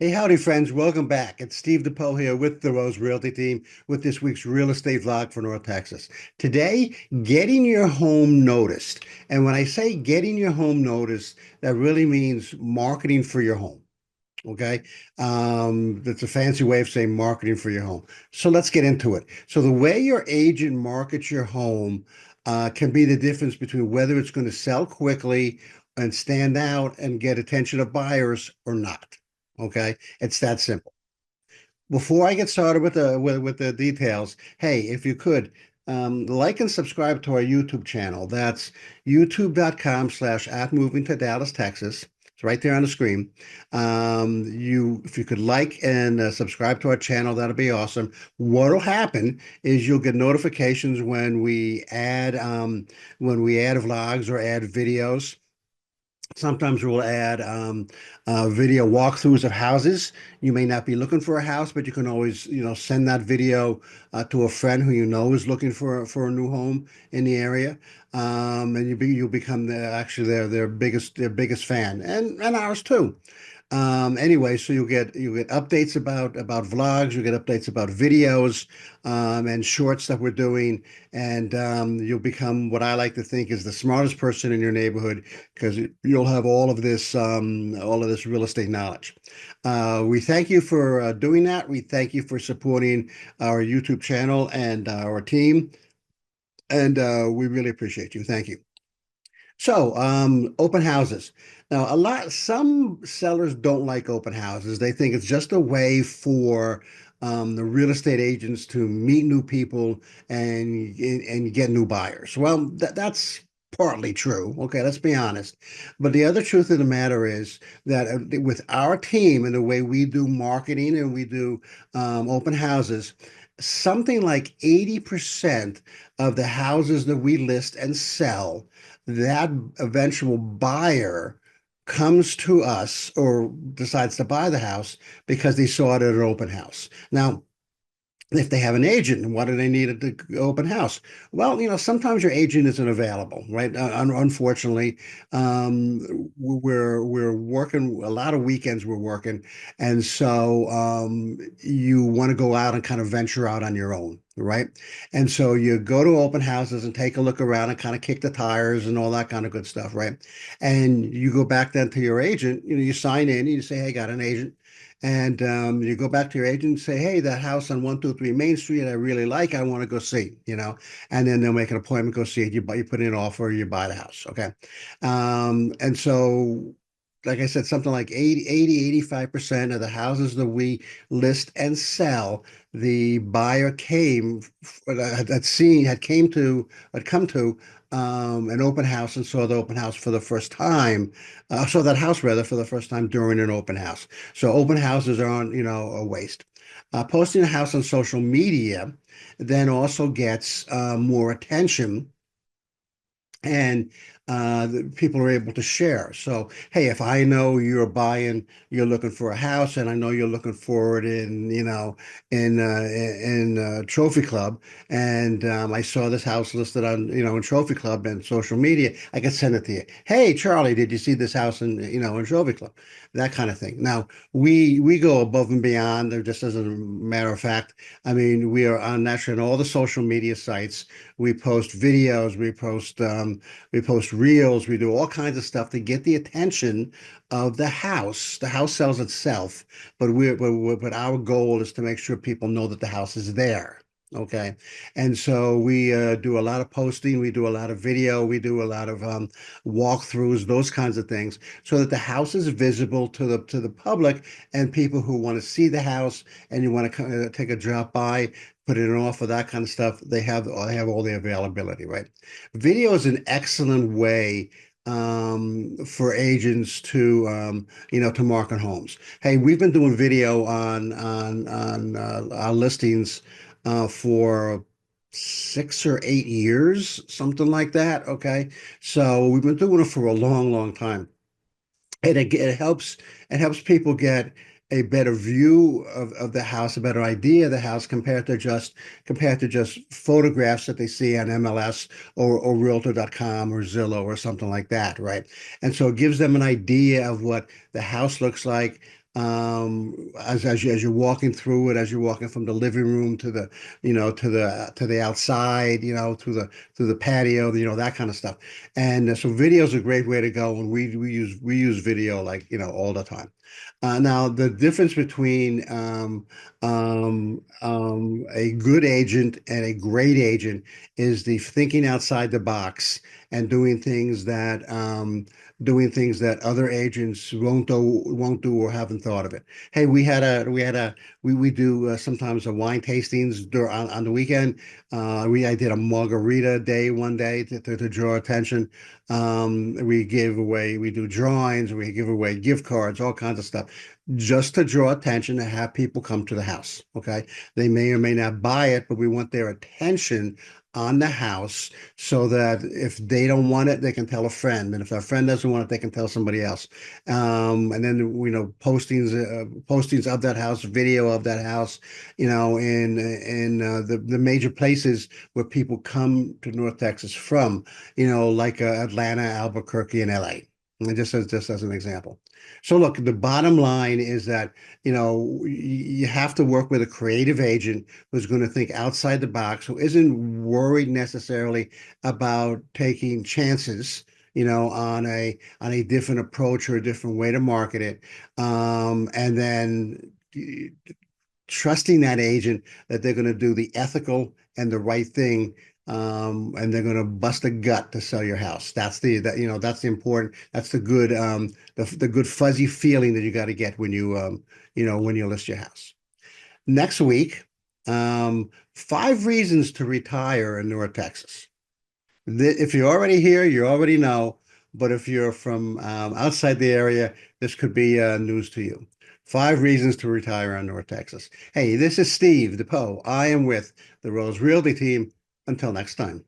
Hey, howdy, friends. Welcome back. It's Steve DePoe here with the Rose Realty team with this week's real estate vlog for North Texas. Today, getting your home noticed. And when I say getting your home noticed, that really means marketing for your home. Okay. That's a fancy way of saying marketing for your home. So let's get into it. So the way your agent markets your home can be the difference between whether it's going to sell quickly and stand out and get attention of buyers or not. Okay. It's that simple. Before I get started with the details, hey, if you could like and subscribe to our YouTube channel. That's youtube.com/ at moving to Dallas, Texas. It's right there on the screen. If you could like and subscribe to our channel, that'll be awesome. What'll happen is you'll get notifications when we add vlogs or add videos. Sometimes we'll add video walkthroughs of houses. You may not be looking for a house, but you can always, send that video to a friend who you know is looking for a new home in the area, and you'll become actually their biggest fan, and ours too. Anyway, so you'll get updates about vlogs, you'll get updates about videos, and shorts that we're doing, and you'll become what I like to think is the smartest person in your neighborhood because you'll have all of this real estate knowledge. We thank you for doing that. We thank you for supporting our YouTube channel and our team, and we really appreciate you. Thank you. So, open houses. Now, some sellers don't like open houses. They think it's just a way for the real estate agents to meet new people and get new buyers. Well, that's partly true. Okay, let's be honest. But the other truth of the matter is that with our team and the way we do marketing and we do open houses, something like 80% of the houses that we list and sell, that eventual buyer comes to us or decides to buy the house because they saw it at an open house. Now, if they have an agent, why do they need an open house? Well, sometimes your agent isn't available, right? Unfortunately, we're working a lot of weekends. We're working, and so you want to go out and kind of venture out on your own, right? And so you go to open houses and take a look around and kind of kick the tires and all that kind of good stuff, right? And you go back then to your agent. You sign in and you say, "Hey, got an agent." And you go back to your agent and say, "Hey, that house on 123 Main Street, I really like. I want to go see." And then they'll make an appointment, go see it. You put in an offer, you buy the house. Okay. And so, like I said, something like 85% of the houses that we list and sell, the buyer had come to an open house and saw the open house for the first time, saw that house rather for the first time during an open house. So open houses aren't, a waste. Posting a house on social media then also gets more attention and people are able to share. So, hey, if I know you're looking for a house, and I know you're looking for it in Trophy Club, and I saw this house listed on in Trophy Club and social media, I could send it to you. Hey, Charlie, did you see this house in Trophy Club? That kind of thing. Now, we go above and beyond. Just as a matter of fact, I mean, we are on naturally on all the social media sites. We post videos, we post reels, we do all kinds of stuff to get the attention of the house. The house sells itself, but our goal is to make sure people know that the house is there. Okay. And so we do a lot of posting, we do a lot of video, we do a lot of walkthroughs, those kinds of things, so that the house is visible to the public and people who want to see the house and you want to take a drop by, put in an offer, that kind of stuff. They have all the availability, right? Video is an excellent way for agents to market homes. Hey, we've been doing video on our listings for 6 or 8 years, something like that. Okay, so we've been doing it for a long, long time, and it helps people get a better view of the house, a better idea of the house compared to just photographs that they see on MLS or Realtor.com or Zillow or something like that, right? And so it gives them an idea of what the house looks like. as you're walking through it, as you're walking from the living room to the, to the outside, through the patio, that kind of stuff. And so video is a great way to go, and we use video, like, all the time. Now, the difference between a good agent and a great agent is the thinking outside the box and doing things that other agents won't do or haven't thought of it. Hey, we do sometimes a wine tastings on the weekend. I did a margarita day one day to draw attention. We do drawings, we give away gift cards, all kinds of stuff, just to draw attention to have people come to the house. Okay, they may or may not buy it, but we want their attention on the house, so that if they don't want it, they can tell a friend, and if their friend doesn't want it, they can tell somebody else. And then, postings of that house, video of that house, in the major places where people come to North Texas from, like Atlanta, Albuquerque, and LA. And just as an example. So look, the bottom line is that, you have to work with a creative agent who's going to think outside the box, who isn't worried necessarily about taking chances, on a different approach or a different way to market it. And then trusting that agent that they're going to do the ethical and the right thing, and they're going to bust a gut to sell your house. That's the important, that's the good, the good fuzzy feeling that you got to get when you list your house. Next week, 5 reasons to retire in North Texas. If you're already here, you already know. But if you're from outside the area, this could be news to you. 5 reasons to retire in North Texas. Hey, this is Steve DePoe. I am with the Rose Realty team. Until next time.